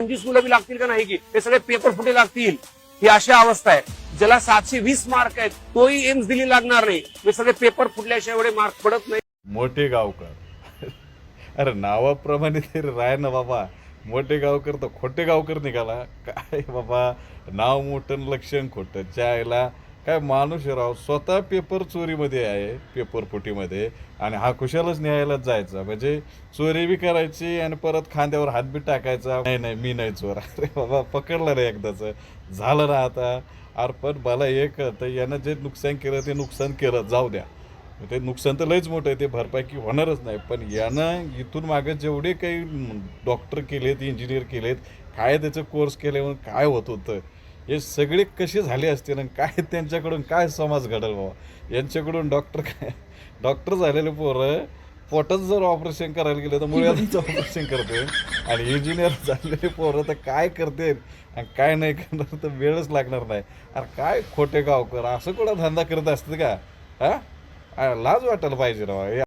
25 मुलं बी लागतील का नाही की हे सगळे पेपर फुटे लागतील, ही अशी अवस्था आहे. ज्याला 720 मार्क आहेत तोही एम्स दिली लागणार नाही. हे सगळे पेपर फुटल्याशिवाय एवढे मार्क पडत नाही. मोठे गावकर अरे नावाप्रमाणे तरी राय ना बाबा. मोठे गावकर तर खोटे गावकर निघाला काय बाबा. नाव मोठं लक्षण खोटं चायला. काय माणूस राव स्वतः पेपर चोरीमध्ये आहे, पेपर फुटीमध्ये, आणि हा खुशालच न्यायलाच जायचा. म्हणजे चोरी बी करायची आणि परत खांद्यावर हात बी टाकायचा. नाही नाही मी नाही चोर. अरे बाबा पकडलं रे एकदाच, झालं ना आता. अरे पण मला एक तर यानं जे नुकसान केलं ते नुकसान केलं जाऊ द्या. ते नुकसान तर लयच मोठं आहे, ते भरपाई की होणारच नाही. पण यानं इथून मागे जेवढे काही डॉक्टर केलेत, इंजिनियर केलेत, काय त्याचं कोर्स केल्यावर काय होत होतं, हे सगळे कसे झाले असतील आणि काय त्यांच्याकडून काय समाज घडल बाबा. यांच्याकडून डॉक्टर काय, डॉक्टर झालेले पोरं पोटाचं जर ऑपरेशन करायला गेलं तर मुळ्याचं ऑपरेशन करते, आणि इंजिनियर झालेले पोरं तर काय करते आणि काय नाही करणार तर वेळच लागणार नाही. अरे काय खोटे गावकर असं कुठं धंदा करत असतं का? हा लाज वाटायला पाहिजे राव.